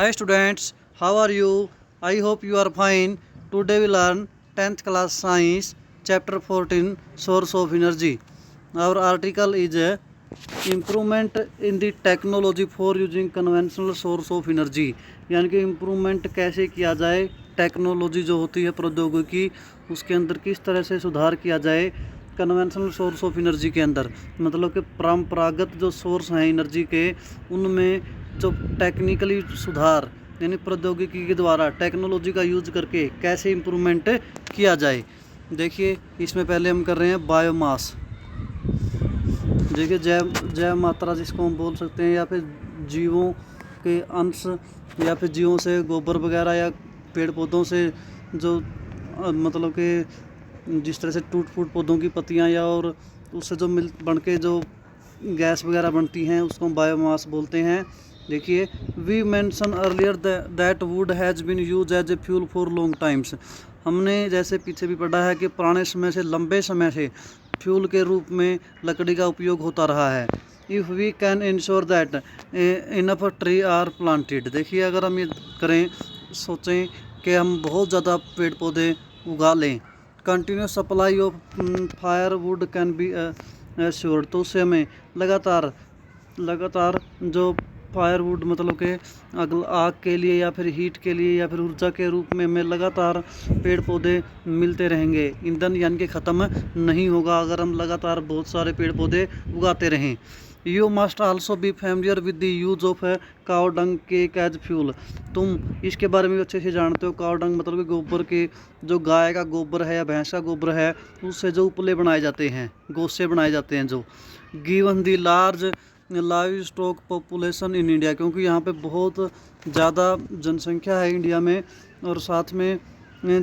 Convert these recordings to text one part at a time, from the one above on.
Hi students, how are you? I hope you are fine. Today we learn 10th class science chapter 14 source of energy. Our article is improvement in the technology for using conventional source of energy, यानी कि improvement कैसे किया जाए, technology जो होती है प्रौद्योगिकी उसके अंदर किस तरह से सुधार किया जाए कन्वेंशनल सोर्स ऑफ एनर्जी के अंदर, मतलब कि परंपरागत जो सोर्स हैं एनर्जी के उनमें जो टेक्निकली सुधार यानी प्रौद्योगिकी के द्वारा टेक्नोलॉजी का यूज करके कैसे इम्प्रूवमेंट किया जाए। देखिए इसमें पहले हम कर रहे हैं बायोमास। देखिए जैव मात्रा जिसको हम बोल सकते हैं, या फिर जीवों के अंश, या फिर जीवों से गोबर वगैरह या पेड़ पौधों से जो मतलब कि जिस तरह से टूट फूट पौधों की पत्तियां या और उससे जो बन के जो गैस वगैरह बनती हैं उसको हम बायोमास बोलते हैं। देखिए we mention earlier that wood has been use as a fuel for long times. हमने जैसे पीछे भी पढ़ा है कि पुराने समय से, लंबे समय से फ्यूल के रूप में लकड़ी का उपयोग होता रहा है। If we can ensure that enough tree are planted. देखिए अगर हम ये करें, सोचें कि हम बहुत ज़्यादा पेड़ पौधे उगा लें, continuous supply of fire would can be assured, तो उससे हमें लगातार जो फायरवुड मतलब कि आग के लिए या फिर हीट के लिए या फिर ऊर्जा के रूप में हमें लगातार पेड़ पौधे मिलते रहेंगे। ईंधन यानी कि ख़त्म नहीं होगा अगर हम लगातार बहुत सारे पेड़ पौधे उगाते रहें। You must also be familiar with the use of cow dung cake as fuel. तुम इसके बारे में अच्छे से जानते हो। काउ डंग मतलब कि गोबर के, जो गाय का गोबर है या भैंस का गोबर है उससे जो उपले बनाए जाते हैं, गोसे बनाए जाते हैं जो। Given the large live stock population in India, क्योंकि यहाँ पे बहुत ज़्यादा जनसंख्या है इंडिया में, और साथ में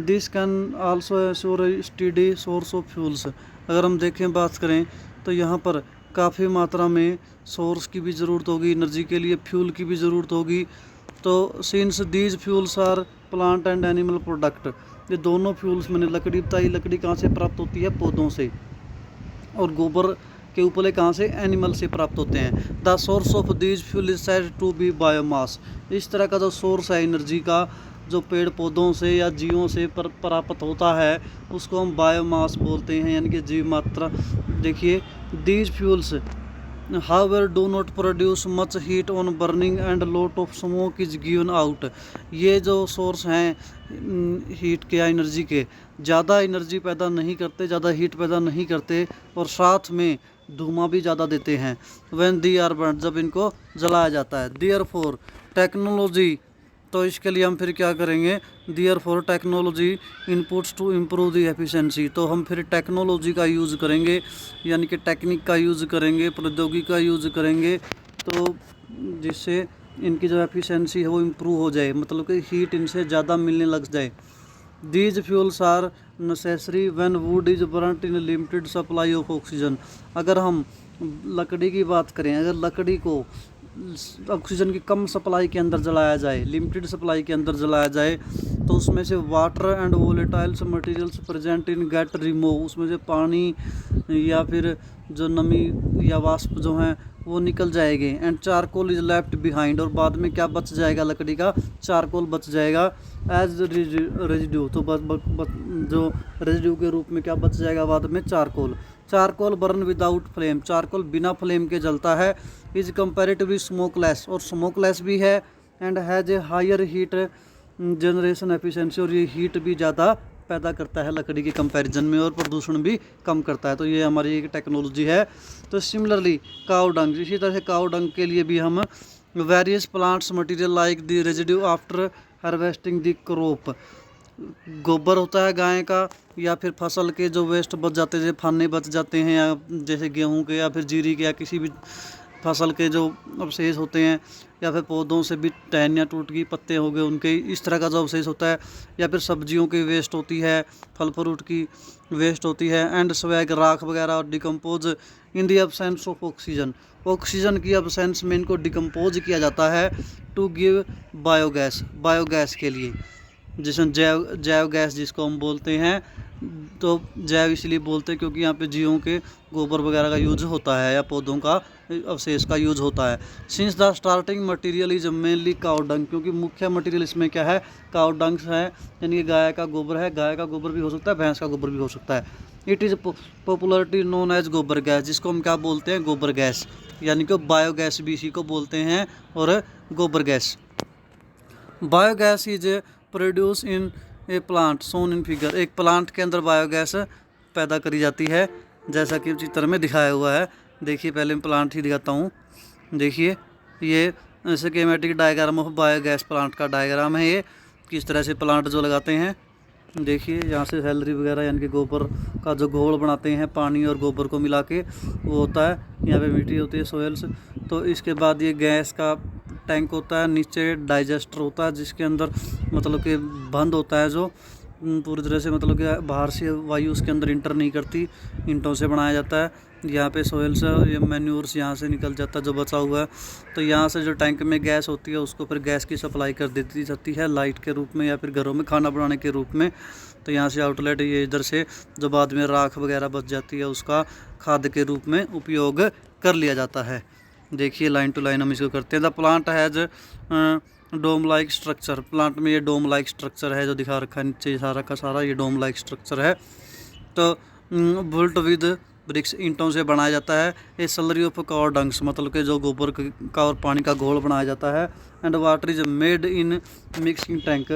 this can also assure study source of fuels. अगर हम देखें, बात करें तो यहाँ पर काफ़ी मात्रा में सोर्स की भी ज़रूरत होगी, एनर्जी के लिए फ्यूल की भी ज़रूरत होगी। तो since these fuels are plant and animal product, ये दोनों फ्यूल्स मैंने लकड़ी बताई, लकड़ी कहाँ से प्राप्त होती है? पौधों से, और गोबर के उपले कहाँ से? एनिमल से प्राप्त होते हैं। The source of these fuel is said to be biomass. इस तरह का जो सोर्स है एनर्जी का, जो पेड़ पौधों से या जीवों से प्राप्त होता है उसको हम बायोमास बोलते हैं, यानी कि जीव मात्रा। देखिए these fuels however do not produce much heat on burning and lot of smoke is given out। ये जो सोर्स हैं हीट के या एनर्जी के, ज़्यादा एनर्जी पैदा नहीं करते, ज़्यादा हीट पैदा नहीं करते, और साथ में धुआं भी ज़्यादा देते हैं। when they are burned, जब इनको जलाया जाता है। therefore टेक्नोलॉजी, तो इसके लिए हम फिर क्या करेंगे? Therefore technology inputs to improve the efficiency, तो हम फिर टेक्नोलॉजी का यूज़ करेंगे, यानी कि टेक्निक का यूज़ करेंगे, प्रौद्योगिकी का यूज़ करेंगे, तो जिससे इनकी जो एफिशिएंसी है वो इम्प्रूव हो जाए, मतलब कि हीट इनसे ज़्यादा मिलने लग जाए। These fuels are necessary when wood is burnt in limited supply of oxygen. अगर हम लकड़ी की बात करें, अगर लकड़ी को ऑक्सीजन की कम सप्लाई के अंदर जलाया जाए, लिमिटेड सप्लाई के अंदर जलाया जाए, तो उसमें से water and volatiles materials present in get remove, उसमें से पानी या फिर जो नमी या वाष्प जो हैं वो निकल जाएंगे। And charcoal is left behind, और बाद में क्या बच जाएगा? लकड़ी का चारकोल बच जाएगा एज रेजिड्यू, तो जो रेजिड्यू के रूप में क्या बच जाएगा बाद में? Charcoal. Charcoal burn without flame, charcoal बिना फ्लेम के जलता है। इज कंपैरेटिवली स्मोकलेस, और स्मोकलेस भी है। And has a higher heat generation efficiency, और ये हीट भी ज़्यादा पैदा करता है लकड़ी के कंपैरिजन में, और प्रदूषण भी कम करता है। तो ये हमारी एक टेक्नोलॉजी है। तो सिमिलरली काउ डंग, इसी तरह से काउ डंग के लिए भी हम various plants material like the residue after harvesting the crop, गोबर होता है गाय का, या फिर फसल के जो वेस्ट बच जाते हैं, फाने बच जाते हैं, या जैसे गेहूं के या फिर जीरी के या किसी भी फसल के जो अवशेष होते हैं, या फिर पौधों से भी टहनियाँ टूट गई, पत्ते हो गए उनके, इस तरह का जो अवशेष होता है, या फिर सब्जियों की वेस्ट होती है, फल फ्रूट की वेस्ट होती है, एंड स्वैग, राख वगैरह, और decompose in the absence of oxygen, oxygen की एब्सेंस में इनको डिकम्पोज किया जाता है टू गिव बायोगैस, बायोगैस के लिए, जिसमें जैव गैस जिसको हम बोलते हैं, तो जैव इसलिए बोलते हैं क्योंकि यहाँ पे जीवों के गोबर वगैरह का यूज होता है या पौधों का अवशेष का यूज होता है। Since the starting material is mainly cow dung, क्योंकि मुख्य मटेरियल इसमें क्या है, काउ डंग है, यानी कि गाय का गोबर है। गाय का गोबर भी हो सकता है, भैंस का गोबर भी हो सकता है। It is popularly known as gobar gas, जिसको हम क्या बोलते हैं, गोबर गैस, यानी कि बायोगैस भी इसी को बोलते हैं, और gobar gas. Biogas is produce in a plant shown in figure, एक प्लांट के अंदर बायोगैस पैदा करी जाती है, जैसा कि चित्र में दिखाया हुआ है। देखिए, पहले मैं प्लांट ही दिखाता हूँ। देखिए, ये schematic diagram of biogas plant का डायग्राम है। ये किस तरह से प्लांट जो लगाते हैं, देखिए यहाँ से सैलरी वगैरह यानी कि गोबर का जो घोल बनाते हैं पानी और गोबर को मिला के, वो होता है। यहाँ पे मिट्टी होती है, सोयल्स। तो इसके बाद ये गैस का टैंक होता है, नीचे डाइजेस्टर होता है, जिसके अंदर मतलब कि बंद होता है, जो पूरी तरह से मतलब कि बाहर से वायु उसके अंदर इंटर नहीं करती, ईंटों से बनाया जाता है। यहाँ पे सोयल्स, ये मैन्यूर्स यहाँ से निकल जाता है जो बचा हुआ है। तो यहाँ से जो टैंक में गैस होती है उसको फिर गैस की सप्लाई कर देती जाती है लाइट के रूप में, या फिर घरों में खाना बनाने के रूप में। तो यहाँ से आउटलेट, ये इधर से जो बाद में राख वगैरह बच जाती है उसका खाद के रूप में उपयोग कर लिया जाता है। देखिए, लाइन टू लाइन हम इसको करते हैं। The plant has dome like structure, plant में ये डोम लाइक स्ट्रक्चर है जो दिखा रखा है नीचे, सारा का सारा ये डोम लाइक स्ट्रक्चर है। तो बुल्ट विद ब्रिक्स, ईंटों से बनाया जाता है। ये सलरी ऑफ काउ डंग्स, मतलब कि जो गोबर का और पानी का घोल बनाया जाता है। And water is made in mixing tank,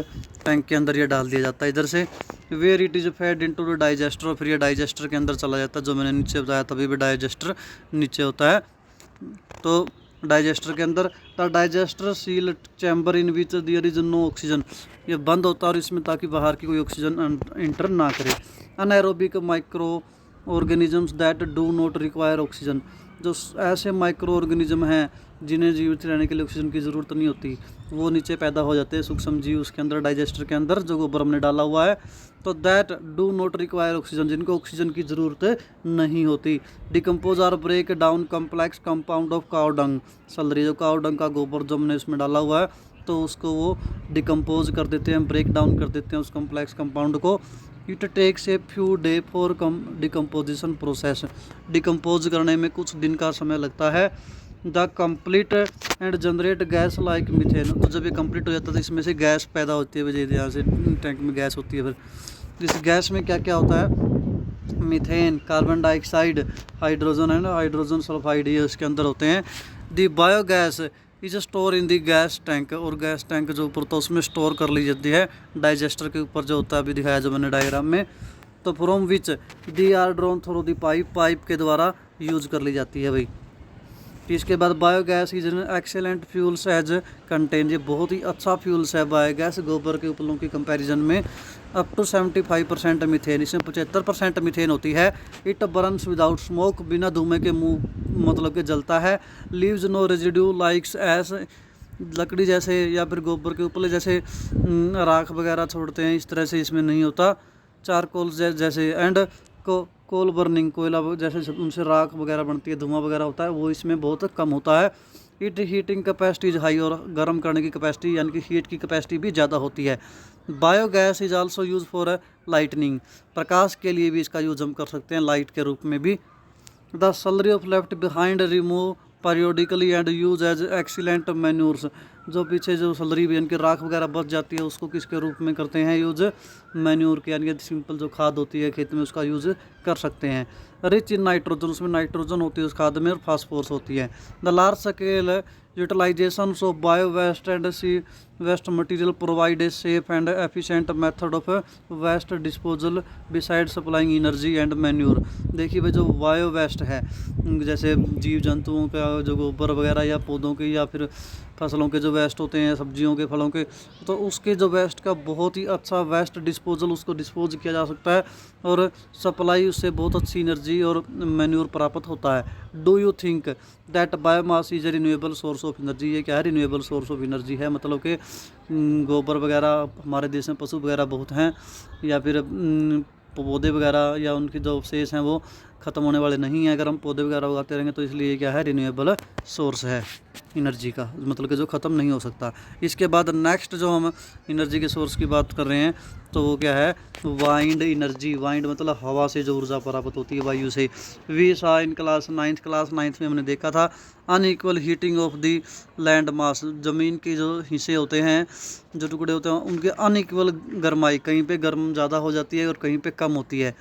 tank के अंदर ये डाल दिया जाता है इधर से। Where it is fed into the digester, फिर ये डाइजेस्टर के अंदर चला जाता है, जो मैंने नीचे बताया तभी भी डाइजेस्टर नीचे होता है। तो डाइजेस्टर के अंदर, the digester seal chamber in which there is no oxygen, ये बंद होता है और इसमें ताकि बाहर की कोई ऑक्सीजन इंटर ना करे। Anaerobic micro organisms that do not require oxygen, जो ऐसे माइक्रो ऑर्गेनिज्म हैं जिन्हें जीवित रहने के लिए ऑक्सीजन की ज़रूरत नहीं होती, वो नीचे पैदा हो जाते हैं सूक्ष्म जीव उसके अंदर, डाइजेस्टर के अंदर, जो गोबर हमने डाला हुआ है। तो that do not require oxygen, जिनको ऑक्सीजन की ज़रूरत नहीं होती। Decompose or break down complex compound of cow dung, slurry, जो काउ डंग का गोबर जो हमने इसमें डाला हुआ है, तो उसको वो डिकम्पोज कर देते हैं, ब्रेक डाउन कर देते हैं उस कम्प्लेक्स कंपाउंड को। It takes a few day for decomposition process, decompose करने में कुछ दिन का समय लगता है। The complete and generate gas like methane, तो जब ये कंप्लीट हो जाता है तो इसमें से गैस पैदा होती है, वजह यहाँ से टैंक में गैस होती है। फिर इस गैस में क्या क्या होता है, मीथेन, कार्बन डाइऑक्साइड, हाइड्रोजन है ना, हाइड्रोजन सल्फाइड, ये उसके अंदर होते हैं। The biogas is store in the gas tank, और गैस टैंक जो ऊपर तो उसमें स्टोर कर ली जाती है, डाइजेस्टर के ऊपर जो होता है, अभी दिखाया जो मैंने डायग्राम में। तो from which the are drawn through the pipe, pipe के द्वारा यूज कर ली जाती है भाई। इसके बाद biogas is an excellent fuels as content, ये बहुत ही अच्छा फ्यूल्स है बायोगैस गोबर के उपलों की कंपैरिजन में। अप टू 75% मीथेन, इसमें 75% मीथेन होती है। इट बर्न्स विदाउट स्मोक, बिना धुएं के मुँह मतलब के जलता है। Leaves no residue likes ash, लकड़ी जैसे या फिर गोबर के उपले जैसे राख वगैरह छोड़ते हैं, इस तरह से इसमें नहीं होता। चारकोल जैसे एंड कोल बर्निंग, कोयला जैसे उनसे राख वगैरह बनती है, धुआं वगैरह होता है, वो इसमें बहुत कम होता है। It heating capacity is high, और गर्म करने की कैपेसिटी यानी कि हीट की कैपेसिटी भी ज़्यादा होती है। Biogas is also use for lightning, प्रकाश के लिए भी इसका यूज हम कर सकते हैं, लाइट के रूप में भी। The slurry of left behind remove periodically and use as excellent manures, जो पीछे जो सलरी यानी कि राख वगैरह बच जाती है उसको किसके रूप में करते हैं यूज, मैन्यूर के, यानी कि सिंपल जो खाद होती है खेत में उसका यूज कर सकते हैं। रिच इन नाइट्रोजन, उसमें नाइट्रोजन होती है उस खाद में, और फास्फोरस होती है। The large scale utilization of bio waste and sea waste material provide a safe and efficient method of waste disposal beside supplying energy and manure. देखिए भाई, जो बायो वेस्ट है, जैसे जीव जंतुओं का जो गोबर वगैरह या पौधों के या फिर फसलों के जो वेस्ट होते हैं, सब्जियों के, फलों के, तो उसके जो वेस्ट का बहुत ही अच्छा वेस्ट डिस्पोजल, उसको डिस्पोज किया जा सकता है, और सप्लाई उससे बहुत अच्छी एनर्जी और मैन्यूर प्राप्त होता है। Do you think that biomass is a renewable source of energy, ये क्या है, रिन्यूएबल सोर्स ऑफ एनर्जी है, मतलब कि गोबर वगैरह, हमारे देश में पशु वगैरह बहुत हैं, या फिर पौधे वगैरह या उनके जो अवशेष हैं वो ख़त्म होने वाले नहीं हैं अगर हम पौधे वगैरह उगाते रहेंगे, तो इसलिए क्या है, रिन्यूएबल सोर्स है एनर्जी का, मतलब कि जो ख़त्म नहीं हो सकता। इसके बाद नेक्स्ट जो हम एनर्जी के सोर्स की बात कर रहे हैं तो वो क्या है, वाइंड एनर्जी। वाइंड मतलब हवा से जो ऊर्जा प्राप्त होती है, वायु से। We saw in class ninth में हमने देखा था unequal heating of the land mass. ज़मीन के जो हिस्से होते हैं, जो टुकड़े होते हैं, उनके अनइक्वल गर्माई, कहीं पे गर्म ज़्यादा हो जाती है और कहीं पे कम होती है।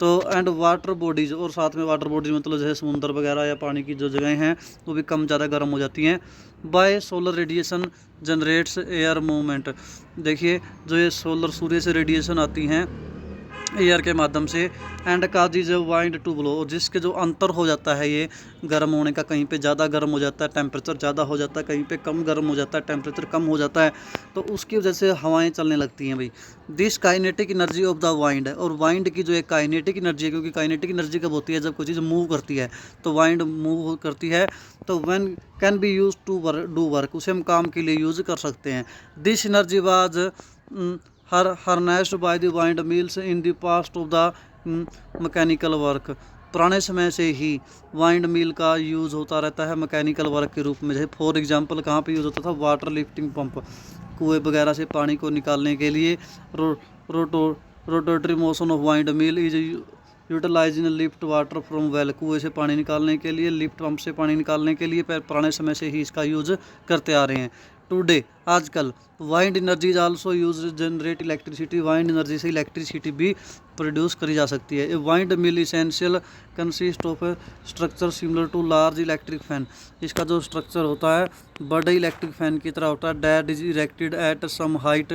तो एंड वाटर बॉडीज, और साथ में वाटर बॉडीज मतलब जैसे समुद्र वगैरह या पानी की जो जगहें हैं वो भी कम ज़्यादा गर्म हो जाती हैं। Bye solar radiation generates air movement. देखिए जो ये सोलर सूर्य से रेडिएशन आती हैं एयर के माध्यम से, एंड काजीज वाइंड टू ब्लो, जिसके जो अंतर हो जाता है ये गर्म होने का, कहीं पे ज़्यादा गर्म हो जाता है टेम्परेचर ज़्यादा हो जाता है, कहीं पे कम गर्म हो जाता है टेम्परेचर कम हो जाता है, तो उसकी वजह से हवाएं चलने लगती हैं भाई। This kinetic energy of the wind, और वाइंड की जो एक काइनेटिक एनर्जी है, क्योंकि काइनेटिक एनर्जी कब होती है, जब कोई चीज़ मूव करती है, तो वाइंड मूव करती है, तो when can be use to do work, उसे हम काम के लिए यूज़ कर सकते हैं। This energy was harnessed by the wind mills in the past of the mechanical work. पुराने समय से ही वाइंड मिल का यूज़ होता रहता है मैकेनिकल वर्क के रूप में। जैसे फॉर एग्जांपल कहाँ पे यूज़ होता था, वाटर लिफ्टिंग पंप, कुएं वगैरह से पानी को निकालने के लिए। Rotatory motion of wind mill is utilizing lift water from well, कुएं से पानी निकालने के लिए, लिफ्ट पंप से पानी निकालने के लिए पुराने समय से ही इसका यूज़ करते आ रहे हैं। टुडे आजकल wind energy is also use generate electricity, wind energy से इलेक्ट्रिसिटी भी प्रोड्यूस करी जा सकती है। A wind mill essential consist of a structure similar to large electric fan, इसका जो स्ट्रक्चर होता है बड़े इलेक्ट्रिक फैन की तरह होता है। That is erected at some height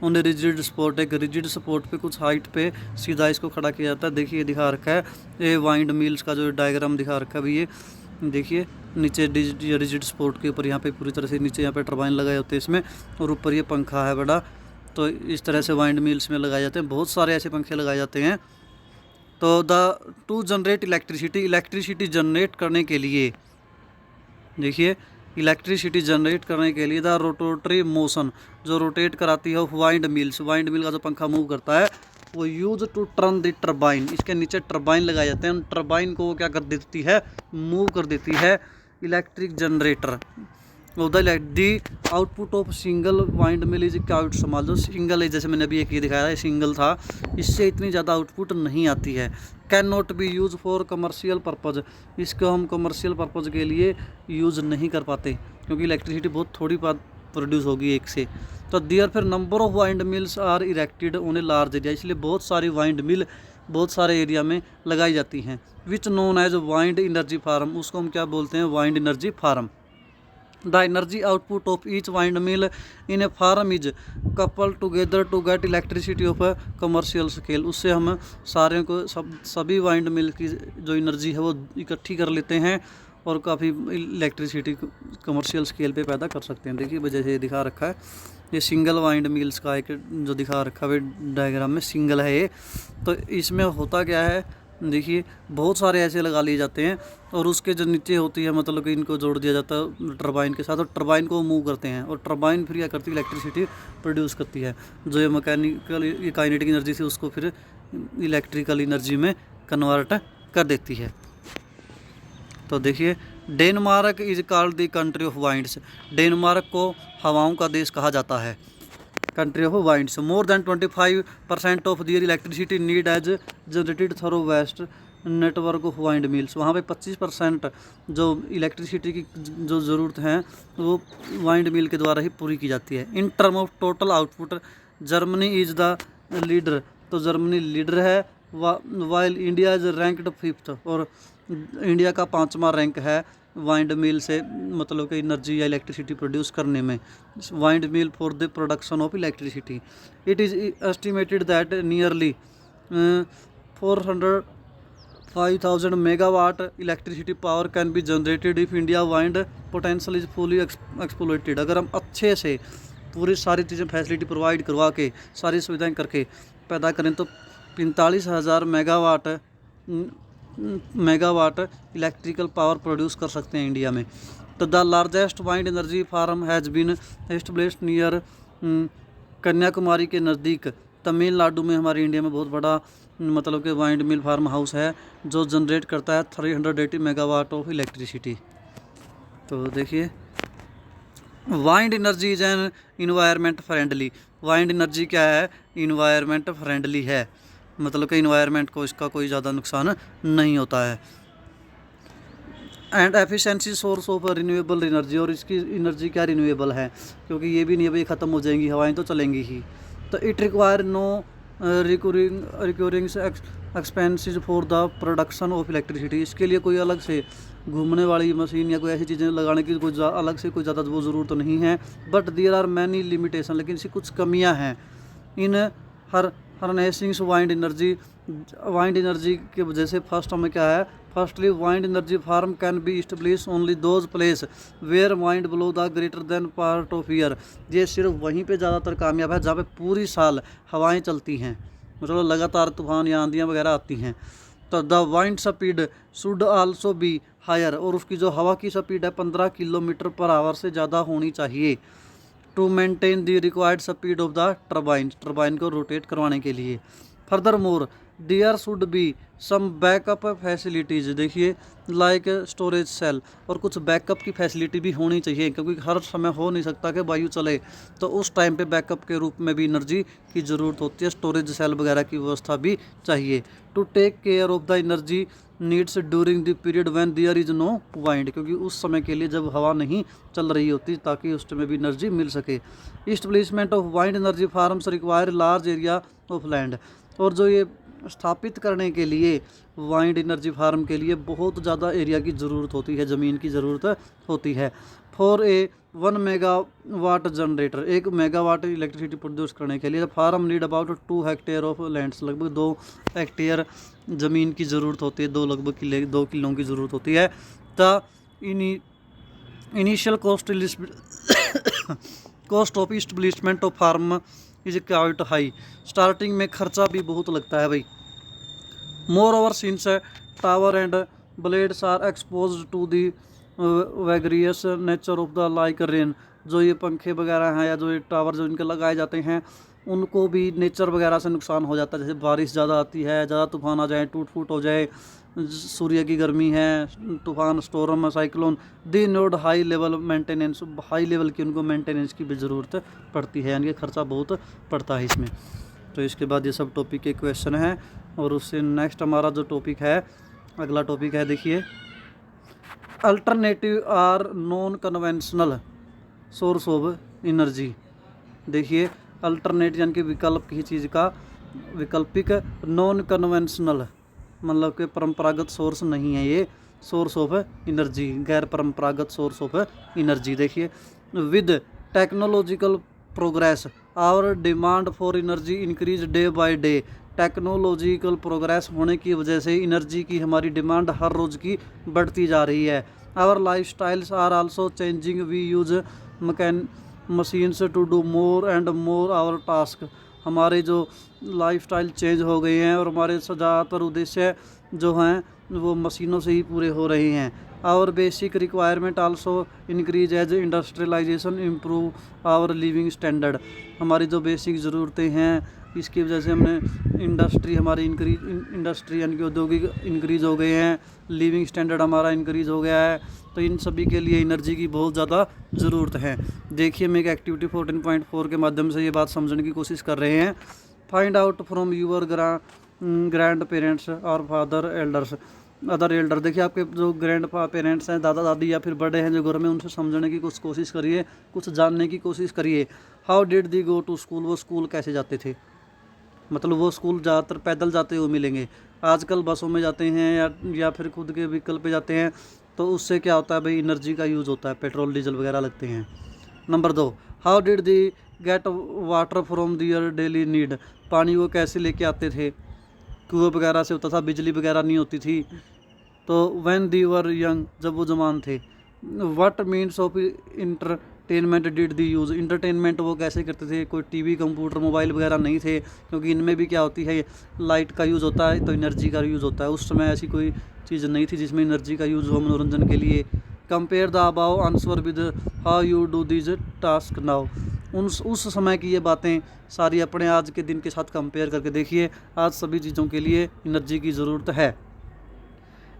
on a rigid spot, एक रिजिड स्पॉट पे कुछ हाइट पे सीधा इसको खड़ा किया जाता है। देखिए दिखा रखा है ये वाइंड मिल्स का जो डायग्राम दिखा रखा है, ये देखिए नीचे रिजिड स्पॉट के ऊपर यहाँ पे पूरी तरह से नीचे यहाँ पे टरबाइन लगाए होते हैं इसमें, और ऊपर ये पंखा है बड़ा, तो इस तरह से वाइंड मिल्स में लगाए जाते हैं। बहुत सारे ऐसे पंखे लगाए जाते हैं। तो the two generate electricity generate करने के लिए, देखिए इलेक्ट्रिसिटी जनरेट करने के लिए द रोटेटरी मोशन, जो रोटेट कराती है वाइंड मिल्स, वाइंड मिल का जो पंखा मूव करता है वो use to turn the turbine, इसके नीचे टरबाइन लगाए जाते हैं। टरबाइन को वो क्या कर देती है, मूव कर देती है electric generator. The output of single wind mill is quite small, जो सिंगल है, जैसे मैंने अभी एक ये दिखाया है सिंगल था, इससे इतनी ज़्यादा आउटपुट नहीं आती है। Can not be use for commercial purpose, इसको हम कमर्शियल पर्पज़ के लिए यूज़ नहीं कर पाते क्योंकि इलेक्ट्रिसिटी बहुत थोड़ी प्रोड्यूस होगी एक से। तो देयर फिर number of wind mills are erected on a large area, इसलिए बहुत सारी वाइंड मिल बहुत सारे एरिया में लगाई जाती हैं। Which known as wind energy farm, उसको हम क्या बोलते हैं, wind energy farm. The energy output of each wind mill in a farm is couple together to get electricity of a commercial scale, उससे हम सारे को सभी वाइंड मिल की जो एनर्जी है वो इकट्ठी कर लेते हैं और काफ़ी इलेक्ट्रिसिटी कमर्शियल स्केल पे पैदा कर सकते हैं। देखिए जैसे ये दिखा रखा है, ये सिंगल वाइंड मिल्स का एक जो दिखा रखा है डायग्राम में, सिंगल है ये। तो इसमें होता क्या है, देखिए बहुत सारे ऐसे लगा लिए जाते हैं और उसके जो नीचे होती है मतलब कि इनको जोड़ दिया जाता है टरबाइन के साथ, और टरबाइन को मूव करते हैं, और टरबाइन फिर क्या करती है, इलेक्ट्रिसिटी प्रोड्यूस करती है, जो ये मैकेनिकल ये काइनेटिक एनर्जी से उसको फिर इलेक्ट्रिकल एनर्जी में कन्वर्ट कर देती है। तो देखिए Denmark is called the country of winds, Denmark को हवाओं का देश कहा जाता है, country of winds. More than 25% of their electricity need as generated through vast network of wind mills, वहाँ पे 25% जो इलेक्ट्रिसिटी की जो ज़रूरत है वो वाइंड मिल के द्वारा ही पूरी की जाती है। In term of total output Germany is the leader, तो जर्मनी लीडर है, while India is ranked 5th, और इंडिया का 5वां रैंक है वाइंड मिल से मतलब कि एनर्जी या इलेक्ट्रिसिटी प्रोड्यूस करने में। Wind mill for the production of electricity, it is estimated that nearly 405,000 megawatt electricity power can be generated if India wind potential is fully exploited. अगर हम अच्छे से पूरी सारी चीज़ें फैसिलिटी प्रोवाइड करवा के सारी सुविधाएं करके पैदा करें तो 45,000 मेगावाट इलेक्ट्रिकल पावर प्रोड्यूस कर सकते हैं इंडिया में। तो the largest wind energy farm has been established near Kanyakumari के नज़दीक, तमिलनाडु में हमारे इंडिया में बहुत बड़ा मतलब कि वाइंड मिल फार्म हाउस है जो जनरेट करता है 380 मेगावाट ऑफ इलेक्ट्रिसिटी। तो देखिए, wind energy is an environment friendly. Wind energy क्या है? इन्वायरमेंट फ्रेंडली है, मतलब कि इन्वायरमेंट को इसका कोई ज़्यादा नुकसान नहीं होता है। And efficiency source of renewable energy, और इसकी एनर्जी क्या रिन्यूएबल है, क्योंकि ये भी नहीं है भाई ख़त्म हो जाएंगी, हवाएं तो चलेंगी ही। तो it require no recurring expenses for the production of electricity. इसके लिए कोई अलग से घूमने वाली मशीन या कोई ऐसी चीज़ें लगाने की कोई अलग से कोई ज़्यादा वो ज़रूरत तो नहीं है। But there are many limitation, लेकिन इसकी कुछ कमियां हैं। इन हर हार्नेसिंग वाइंड एनर्जी की वजह से फर्स्ट हमें क्या है, firstly wind energy farm can be establish only those place where wind blow the greater than part of year. ये सिर्फ वहीं पे ज़्यादातर कामयाब है जहाँ पे पूरी साल हवाएं चलती हैं, मतलब लगातार तूफान या आंधियाँ वगैरह आती हैं। तो the wind speed should also be higher, और उसकी जो हवा की स्पीड है 15 किलोमीटर पर आवर से ज़्यादा होनी चाहिए to maintain the required speed of the turbine को रोटेट करवाने के लिए। Further more there should be some backup facilities, देखिए लाइक स्टोरेज सेल, और कुछ बैकअप की फैसिलिटी भी होनी चाहिए, क्योंकि हर समय हो नहीं सकता कि वायु चले, तो उस टाइम पे बैकअप के रूप में भी एनर्जी की ज़रूरत होती है, स्टोरेज सेल वगैरह की व्यवस्था भी चाहिए। To take care of the energy needs during the period when there is no wind, क्योंकि उस समय के लिए जब हवा नहीं चल रही होती, ताकि उस समय भी एनर्जी मिल सके। Establishment of wind energy farms require large area of land, और जो ये स्थापित करने के लिए वाइंड एनर्जी फार्म के लिए बहुत ज़्यादा एरिया की ज़रूरत होती है, ज़मीन की ज़रूरत होती है। For a 1 megawatt generator, 1 megawatt electricity produce करने के लिए farm need about 2 hectare of lands, लगभग 2 हेक्टेयर ज़मीन की ज़रूरत होती है, 2 किलों की ज़रूरत होती है। The initial cost of establishment of farm is quite high, starting में खर्चा भी बहुत लगता है भाई। Moreover since tower and blades are expose to the vagarious nature of the like rain, जो ये पंखे वगैरह हैं या जो ये टावर जो इनके लगाए जाते हैं, उनको भी नेचर वगैरह से नुकसान हो जाता है, जैसे बारिश ज़्यादा आती है, ज़्यादा तूफान आ जाए, टूट फूट हो जाए, सूर्य की गर्मी है, तूफान, storm, cyclone, they need high level maintenance, high level की उनको मेंटेनेंस की भी ज़रूरत पड़ती है, यानी कि खर्चा बहुत पड़ता है इसमें। तो इसके बाद ये सब टॉपिक के क्वेश्चन हैं, और उससे नेक्स्ट हमारा जो टॉपिक है, अगला टॉपिक है, देखिए alternative or non conventional source of energy. देखिए अल्टरनेट यानी कि विकल्प की चीज़ का, वैकल्पिक, नॉन कन्वेंशनल मतलब कि परंपरागत सोर्स नहीं है ये सोर्स ऑफ एनर्जी, गैर परंपरागत सोर्स ऑफ एनर्जी। देखिए with technological progress our demand for energy increase day by day, technological progress होने की वजह से एनर्जी की हमारी डिमांड हर रोज़ की बढ़ती जा रही है। Our life styles are also changing, we use machines to do more and more our task, हमारे जो लाइफस्टाइल चेंज हो गए हैं और हमारे ज़्यादातर उद्देश्य जो हैं वो मशीनों से ही पूरे हो रहे हैं। Our basic requirement also increase as industrialization improve our living standard, हमारी जो बेसिक ज़रूरतें हैं इसकी वजह से हमने इंडस्ट्री यानी कि औद्योगिक इंक्रीज़ हो गए हैं, लिविंग स्टैंडर्ड हमारा इंक्रीज़ हो गया है, तो इन सभी के लिए एनर्जी की बहुत ज़्यादा ज़रूरत है। देखिए मैं एक एक्टिविटी 14.4 के माध्यम से ये बात समझने की कोशिश कर रहे हैं। Find out from your grand parents और फादर एल्डर्स अदर एल्डर, देखिए आपके जो ग्रैंड पेरेंट्स हैं, दादा दादी या फिर बड़े हैं जो घर में, उनसे समझने की कुछ कोशिश करिए, कुछ जानने की कोशिश करिए। How did they go to school, वो स्कूल कैसे जाते थे, मतलब वो स्कूल ज़्यादातर पैदल जाते हुए मिलेंगे, आजकल बसों में जाते हैं या फिर खुद के व्हीकल पे जाते हैं, तो उससे क्या होता है भाई एनर्जी का यूज़ होता है, पेट्रोल डीजल वगैरह लगते हैं। Number 2, how did they get water from their daily need, पानी वो कैसे लेके आते थे, कुएं वगैरह से होता था, बिजली वगैरह नहीं होती थी। तो व्हेन दी वर यंग, जब वो जवान थे। What means of entertainment did the use, entertainment वो कैसे करते थे, कोई टीवी, कंप्यूटर, मोबाइल वगैरह नहीं थे, क्योंकि इनमें भी क्या होती है, लाइट का यूज़ होता है, तो एनर्जी का यूज़ होता है। उस समय ऐसी कोई चीज़ नहीं थी जिसमें एनर्जी का यूज़ हो मनोरंजन के लिए, compare the above answer with how you do this task now. उस समय की ये बातें सारी अपने आज के दिन के साथ कंपेयर करके देखिए। आज सभी चीज़ों के लिए एनर्जी की ज़रूरत है।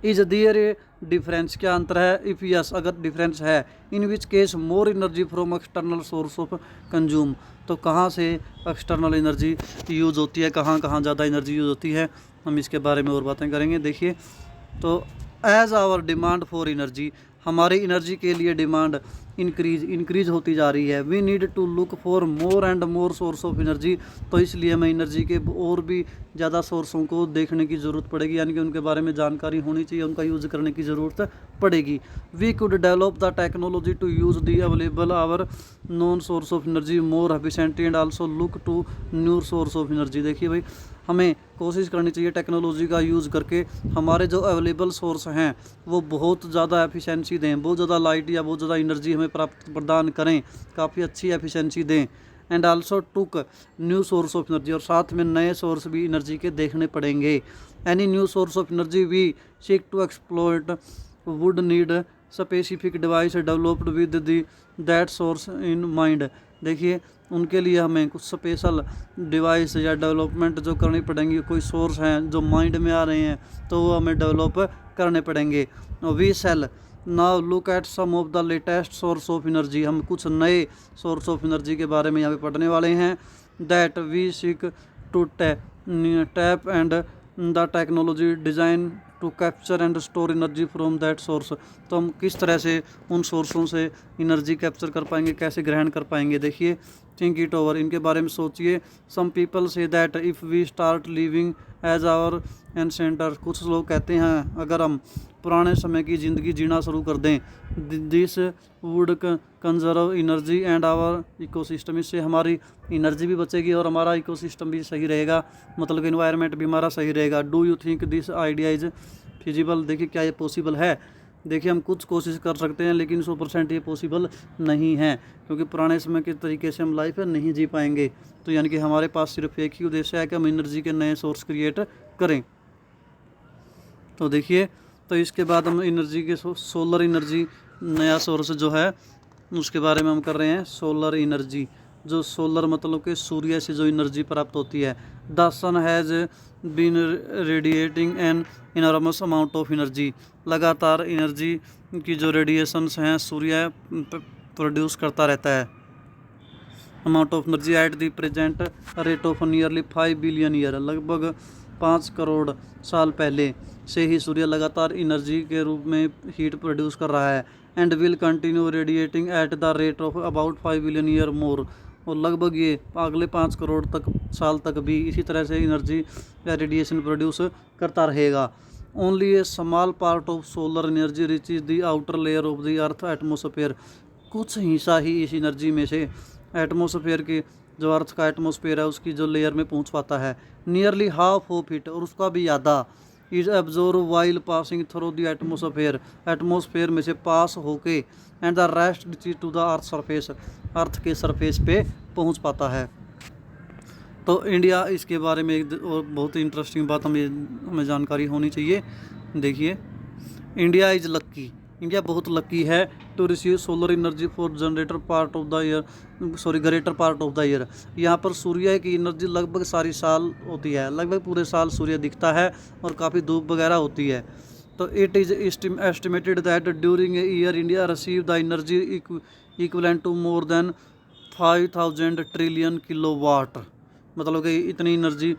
इज देयर ए डिफरेंस, क्या अंतर है? इफ़ यस, अगर डिफरेंस है, in which case more energy from external source of consume, तो कहाँ से एक्सटर्नल एनर्जी यूज़ होती है, कहाँ कहाँ ज़्यादा एनर्जी यूज़ होती है, हम इसके बारे में और बातें करेंगे। देखिए, तो as our demand for energy, हमारी एनर्जी के लिए डिमांड इंक्रीज होती जा रही है। We need to look for more and more source of energy, तो इसलिए हमें एनर्जी के और भी ज़्यादा सोर्सों को देखने की ज़रूरत पड़ेगी, यानी कि उनके बारे में जानकारी होनी चाहिए, उनका यूज़ करने की ज़रूरत पड़ेगी। We could develop the technology to use the available our non source of energy more efficiently and also look to new source of energy. देखिए भाई, हमें कोशिश करनी चाहिए टेक्नोलॉजी का यूज़ करके हमारे जो अवेलेबल सोर्स हैं वो बहुत ज़्यादा एफिशिएंसी दें, बहुत ज़्यादा लाइट या बहुत ज़्यादा एनर्जी हमें प्रदान करें, काफ़ी अच्छी एफिशिएंसी दें। And also took new source of energy, और साथ में नए सोर्स भी एनर्जी के देखने पड़ेंगे। Any new source of energy we seek to exploit would need specific device developed with the that source in mind. देखिए, उनके लिए हमें कुछ स्पेशल डिवाइस या डेवलपमेंट जो करनी पड़ेंगी, कोई सोर्स हैं जो माइंड में आ रहे हैं तो वो हमें डेवलप करने पड़ेंगे। We shall now look at some of the latest source of energy, हम कुछ नए सोर्स ऑफ एनर्जी के बारे में यहाँ पे पढ़ने वाले हैं। That we seek to tap and the technology design to capture and store energy from that source, तो हम किस तरह से उन सोर्सों से एनर्जी कैप्चर कर पाएंगे, कैसे ग्रहण कर पाएंगे। देखिए, थिंक इट ओवर, इनके बारे में सोचिए। Some people say that if we start living as our ancestor, कुछ लोग कहते हैं अगर हम पुराने समय की ज़िंदगी जीना शुरू कर दें, this would conserve energy and our ecosystem, इससे हमारी एनर्जी भी बचेगी और हमारा इकोसिस्टम भी सही रहेगा, मतलब इन्वायरमेंट भी हमारा सही रहेगा। Do you think this idea is feasible, देखिए क्या ये पॉसिबल है। देखिए, हम कुछ कोशिश कर सकते हैं लेकिन 100% ये पॉसिबल नहीं है, क्योंकि पुराने समय के तरीके से हम लाइफ नहीं जी पाएंगे। तो यानी कि हमारे पास सिर्फ एक ही उद्देश्य है कि हम एनर्जी के नए सोर्स क्रिएट करें। तो देखिए, तो इसके बाद हम एनर्जी के सोलर एनर्जी नया सोर्स जो है उसके बारे में हम कर रहे हैं। सोलर एनर्जी, जो सोलर मतलब कि सूर्य से जो एनर्जी प्राप्त होती है। The sun has been radiating an enormous amount of energy, लगातार एनर्जी की जो रेडिएशंस हैं सूर्य प्रोड्यूस करता रहता है। Amount of energy at the present rate of nearly 5 billion year, लगभग 5 करोड़ साल पहले से ही सूर्य लगातार एनर्जी के रूप में हीट प्रोड्यूस कर रहा है। And will continue radiating at the rate of about 5 billion year मोर, और लगभग ये अगले 5 करोड़ तक साल तक भी इसी तरह से एनर्जी या रेडिएशन प्रोड्यूस करता रहेगा। Only A small part of solar energy reaches the outer layer of the earth atmosphere, कुछ हिस्सा ही इस एनर्जी में से एटमोसफेयर की, जो अर्थ का एटमोसफेयर है उसकी जो लेयर में पहुंच पाता है। नियरली हाफ ऑफ इट, और उसका भी ज़्यादा, is absorb while passing through the atmosphere, atmosphere में से पास होके, and the rest reaches to the earth surface, earth के सरफेस पे पहुंच पाता है। तो इंडिया, इसके बारे में एक और बहुत ही इंटरेस्टिंग बात हमें जानकारी होनी चाहिए। देखिए, इंडिया इज़ लक्की, इंडिया बहुत लकी है to receive solar energy for greater part of the year. यहाँ पर सूर्य की एनर्जी लगभग सारी साल होती है, लगभग पूरे साल सूर्य दिखता है और काफ़ी धूप वगैरह होती है। तो it is estimated that during a year India receive the energy equivalent to more than 5000 trillion kilowatt, मतलब कि इतनी एनर्जी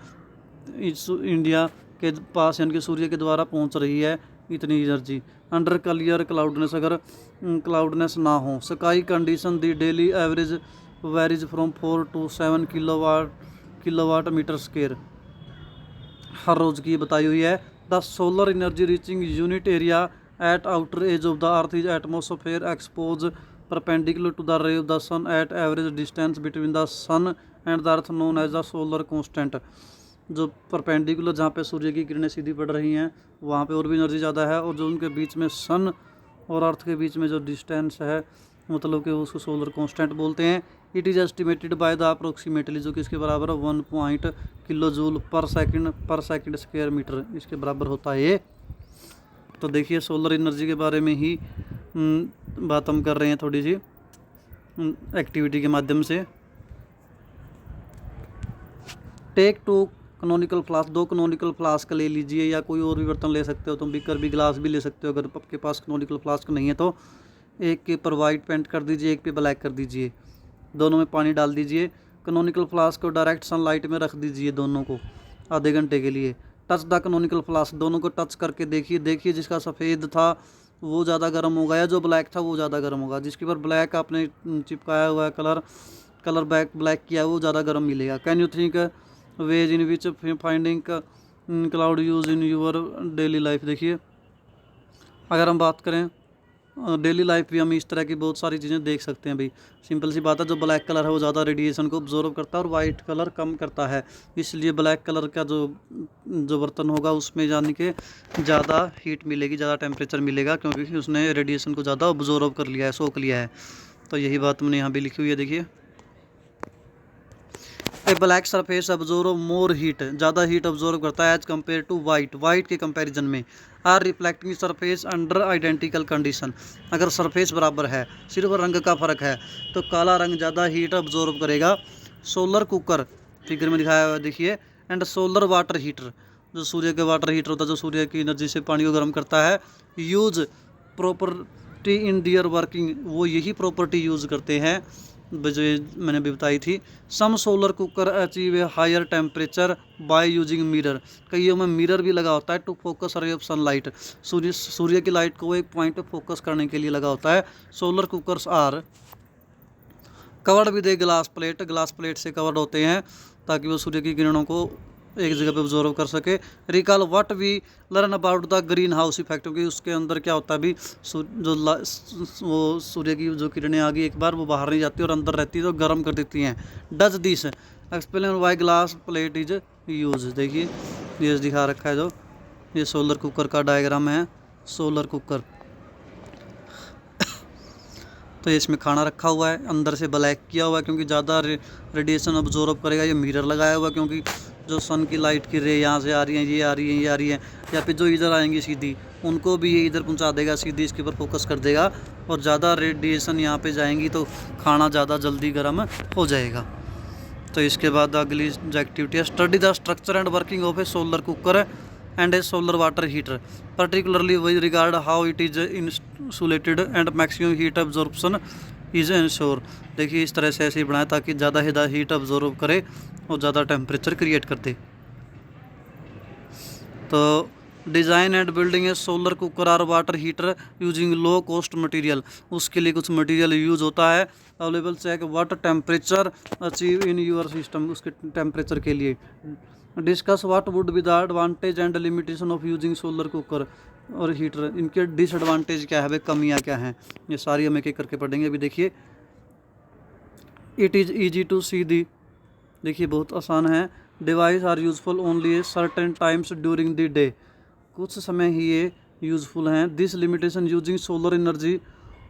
इस इंडिया के पास यानी कि सूर्य के द्वारा पहुंच रही है, इतनी एनर्जी। अंडर क्लियर क्लाउडनेस, अगर क्लाउडनेस ना हो, sky condition the daily average varies from 4 to 7 kilowatt metre square, हर रोज़ की बताई हुई है। The solar energy reaching unit area at outer edge of the earth is atmosphere expose perpendicular to the ray of the sun at average distance between the sun and the earth known as the solar constant, जो perpendicular जहाँ पे सूर्य की किरणें सीधी पड़ रही हैं वहाँ पे और भी एनर्जी ज़्यादा है, और जो उनके बीच में सन और अर्थ के बीच में जो डिस्टेंस है मतलब कि उसको सोलर कांस्टेंट बोलते हैं। It is estimated by the approximately, जो कि इसके बराबर 1 kilo joule per second square metre, इसके बराबर होता है ये। तो देखिए, सोलर एनर्जी के बारे में ही बात हम कर रहे हैं थोड़ी सी एक्टिविटी के माध्यम से। Take 2 canonical flask, 2 canonical flask ले लीजिए, या कोई और भी बर्तन ले सकते हो, तुम बीकर भी, गिलास भी ले सकते हो। अगर आपके पास कैनोनिकल फ्लास्क नहीं है तो एक के ऊपर वाइट पेंट कर दीजिए, एक पे ब्लैक कर दीजिए, दोनों में पानी डाल दीजिए। कैनोनिकल फ्लास्क को डायरेक्ट सनलाइट में रख दीजिए दोनों को आधे घंटे के लिए। टच द कैनोनिकल फ्लास्क, दोनों को टच करके देखिए जिसका सफ़ेद था वो ज़्यादा गर्म होगा या जो ब्लैक था वो ज़्यादा गर्म होगा। जिसके ऊपर ब्लैक आपने चिपकाया हुआ है, कलर ब्लैक किया है, वो ज़्यादा गर्म मिलेगा। Can you think ways in which finding cloud use in your daily life. देखिए अगर हम बात करें डेली लाइफ भी हम इस तरह की बहुत सारी चीज़ें देख सकते हैं भाई। सिंपल सी बात है, जो ब्लैक कलर है वो ज़्यादा रेडिएशन को ऑब्जॉर्व करता है और वाइट कलर कम करता है। इसलिए ब्लैक कलर का जो बर्तन होगा उसमें यानी कि ज़्यादा हीट मिलेगी, ज़्यादा टेम्परेचर मिलेगा, क्योंकि उसने रेडिएशन को ज़्यादा ऑब्जॉर्व कर लिया है, सोख लिया है। तो यही बात हमने यहाँ भी लिखी हुई है। देखिए a black surface absorb more heat, ज़्यादा हीट ऑब्जॉर्व करता है एज कम्पेयर टू वाइट के कंपैरिजन में। Or reflecting surface under identical condition, अगर सरफेस बराबर है, सिर्फ रंग का फ़र्क है, तो काला रंग ज़्यादा हीट ऑब्जॉर्व करेगा। सोलर कुकर फिगर में दिखाया हुआ है देखिए, एंड सोलर वाटर हीटर, जो सूर्य के वाटर हीटर होता है, जो सूर्य की एनर्जी से पानी को गर्म करता है। Use property in their working, वो यही प्रॉपर्टी यूज़ करते हैं जो मैंने भी बताई थी। Some solar cooker achieve a higher temperature by using mirror, कईयों में मिरर भी लगा होता है to focus ray of sunlight, सूर्य की लाइट को एक पॉइंट पे फोकस करने के लिए लगा होता है। Solar cookers are covered with a glass plate से कवर्ड होते हैं ताकि वो सूर्य की किरणों को एक जगह पे ऑब्जॉर्व कर सके। Recall what we learn about the greenhouse effect, क्योंकि उसके अंदर क्या होता है भी वो सूर्य की जो किरणें आ गई एक बार वो बाहर नहीं जाती और अंदर रहती है तो गर्म कर देती हैं। Does this explain why glass plate is use. देखिए ये दिखा रखा है, जो ये सोलर कुकर का डायग्राम है। सोलर कुकर तो इसमें खाना रखा हुआ है, अंदर से ब्लैक किया हुआ है क्योंकि ज़्यादा रेडिएशन ऑब्जॉर्व करेगा। ये मिरर लगाया हुआ है क्योंकि जो सन की लाइट की रे यहाँ से आ रही हैं, ये आ रही हैं, ये आ रही हैं, या फिर जो इधर आएंगी सीधी उनको भी ये इधर पहुँचा देगा, सीधी इसके ऊपर फोकस कर देगा, और ज़्यादा रेडिएशन यहाँ पे जाएंगी तो खाना ज़्यादा जल्दी गर्म हो जाएगा। तो इसके बाद अगली जो एक्टिविटी है, study the structure and working of A solar cooker and A solar water heater, particularly with regard how it is insulated and maximum heat absorption is ensure. देखिए इस तरह से ऐसे ही बनाया ताकि ज़्यादा हीट अब्जॉर्व करे और ज़्यादा टेम्परेचर क्रिएट कर दे। तो design and building a solar cooker or water heater using low cost material, उसके लिए कुछ मटेरियल यूज होता है। Available check what temperature achieve in your system, उसके टेम्परेचर के लिए। Discuss what would be the advantage and limitation of using solar cooker or heater, इनके disadvantage क्या है भाई, कमियाँ क्या हैं, ये सारी हम एक एक करके पढ़ेंगे। अभी देखिए it is easy to see the, देखिए बहुत आसान है। Device are useful only certain times during the day, कुछ समय ही ये यूजफुल हैं। This limitation using solar energy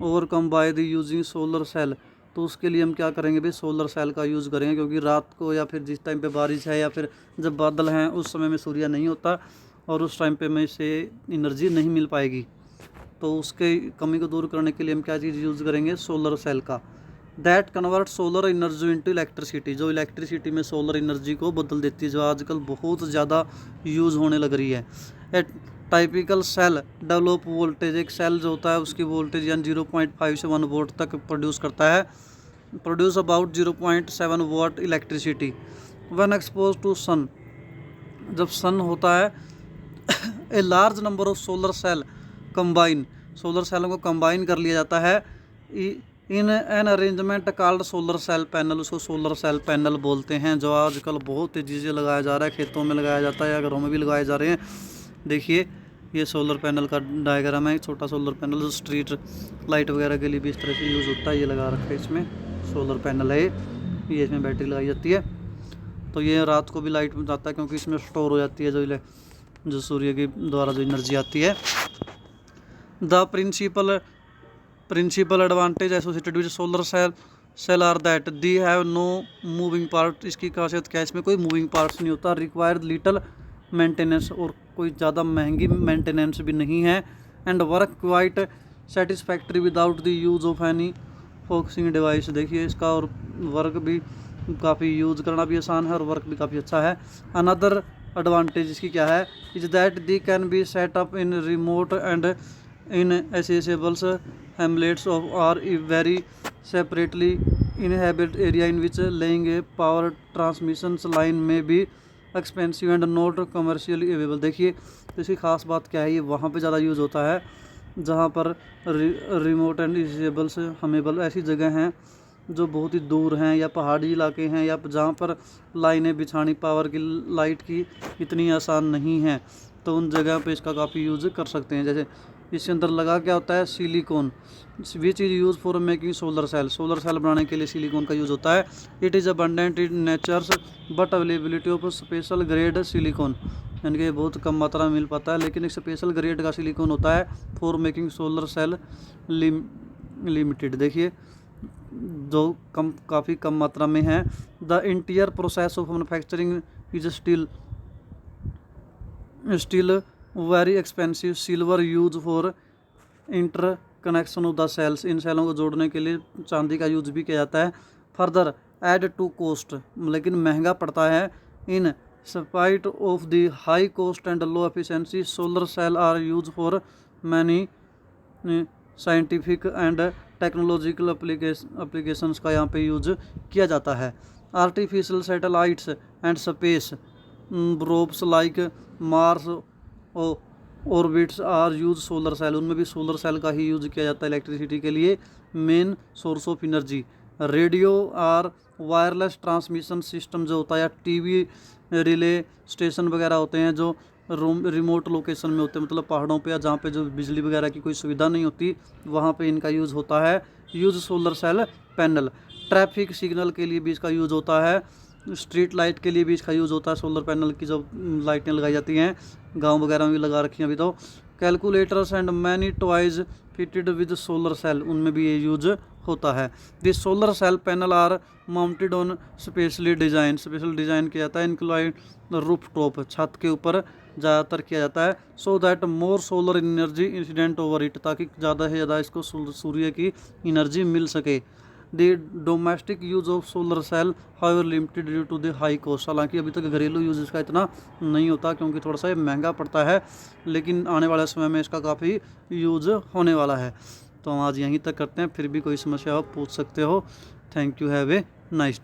overcome by the using solar cell, तो उसके लिए हम क्या करेंगे भाई, सोलर सेल का यूज़ करेंगे, क्योंकि रात को या फिर जिस टाइम पे बारिश है या फिर जब बादल हैं उस समय में सूर्य नहीं होता और उस टाइम पे में से एनर्जी नहीं मिल पाएगी, तो उसके कमी को दूर करने के लिए हम क्या चीज़ यूज़ करेंगे, सोलर सेल का। That convert solar energy into electricity, जो इलेक्ट्रिसिटी में सोलर एनर्जी को बदल देती है, जो आजकल बहुत ज़्यादा यूज़ होने लग रही है। At typical cell develop voltage, एक सेल जो होता है उसकी वोल्टेज यानी 0.5 से 1 वोल्ट तक प्रोड्यूस करता है। Produce about 0.7 watt electricity when expose to sun, जब सन होता है। A large number of solar cell combine, solar सेलों को कंबाइन कर लिया जाता है in an arrangement called solar cell panel, उसको सोलर सेल पैनल बोलते हैं, जो आजकल बहुत तेज़ी से लगाया जा रहा है, खेतों में लगाया जाता है या घरों में भी लगाए जा रहे हैं। देखिए ये सोलर पैनल का डायग्राम है, छोटा सोलर पैनल जो स्ट्रीट लाइट वगैरह के लिए भी इस तरह से यूज़ होता है, ये लगा रखा है इसमें सोलर पैनल है ये इसमें बैटरी लगाई जाती है, तो ये रात को भी लाइट में जाता है क्योंकि इसमें स्टोर हो जाती है जो सूर्य के द्वारा जो एनर्जी आती है। The principal advantage associated with solar cell are that they have no moving part, इसकी खासियत क्या है, इसमें कोई मूविंग पार्ट्स नहीं होता। रिक्वायर्ड लिटल मेंटेनेंस, और कोई ज़्यादा महंगी मेंटेनेंस भी नहीं है। And work quite satisfactory without the use of any focusing device. देखिए इसका और वर्क भी काफ़ी यूज़ करना भी आसान है और वर्क भी काफ़ी अच्छा है। अनदर एडवांटेज इसकी क्या है, is that they can be set up in remote and in accessibles hamlets of or very separately inhabit area in which laying a power transmission line may be expensive and not commercially available. देखिए तो इसकी खास बात क्या है, ये वहाँ पे ज़्यादा यूज़ होता है जहाँ पर रिमोट एंड डिसेबल्स हमेबल ऐसी जगह हैं जो बहुत ही दूर हैं या पहाड़ी इलाके हैं या जहाँ पर लाइनें बिछानी पावर की लाइट की इतनी आसान नहीं है, तो उन जगह पे इसका काफ़ी यूज़ कर सकते हैं। जैसे इसके अंदर लगा क्या होता है, silicon, which is use for making solar cell. Solar cell बनाने के लिए सिलिकॉन का यूज़ होता है। It is abundant in natures but availability of special grade silicon, यानी कि बहुत कम मात्रा में मिल पाता है, लेकिन एक स्पेशल ग्रेड का सिलिकॉन होता है for making solar cell limited. देखिए जो काफ़ी कम मात्रा में है। The interior process of manufacturing is still very expensive. Silver use for interconnection of the cells, इन सेलों को जोड़ने के लिए चांदी का यूज भी किया जाता है। फर्दर एड टू कोस्ट, लेकिन महंगा पड़ता है। In spite of the high cost and low efficiency solar cell are use for many scientific and technological applications का यहाँ पे यूज किया जाता है। Artificial satellites and space probes like Mars orbits are use solar cell, उनमें भी solar cell का ही use किया जाता है इलेक्ट्रिसिटी के लिए, main source of energy. Radio और वायरलेस ट्रांसमिशन सिस्टम जो होता है, या टीवी रिले स्टेशन वगैरह होते हैं जो रिमोट लोकेशन में होते हैं, मतलब पहाड़ों पे या जहाँ पे जो बिजली वगैरह की कोई सुविधा नहीं होती, वहाँ पे इनका यूज़ होता है। Use solar cell panel, traffic signal के लिए भी इसका यूज़ होता है। स्ट्रीट लाइट के लिए भी इसका यूज़ होता है। सोलर पैनल की जो लाइटें लगाई जाती हैं गांव वगैरह में भी लगा रखी हैं अभी तो। Calculators and many toys fitted with solar cell, उनमें भी ये यूज होता है। This solar cell panel are mounted on special design किया जाता है। इंक्लाइड रूफ टॉप, छत के ऊपर ज़्यादातर किया जाता है। So that more solar energy incident over it, ताकि ज़्यादा से ज़्यादा इसको सूर्य की एनर्जी मिल सके। The domestic use of solar cell however limited due to the high cost, हालांकि अभी तक घरेलू यूज़ इसका इतना नहीं होता क्योंकि थोड़ा सा ये महंगा पड़ता है, लेकिन आने वाले समय में इसका काफ़ी यूज़ होने वाला है। तो हम आज यहीं तक करते हैं, फिर भी कोई समस्या हो पूछ सकते हो। Thank you, have a nice day.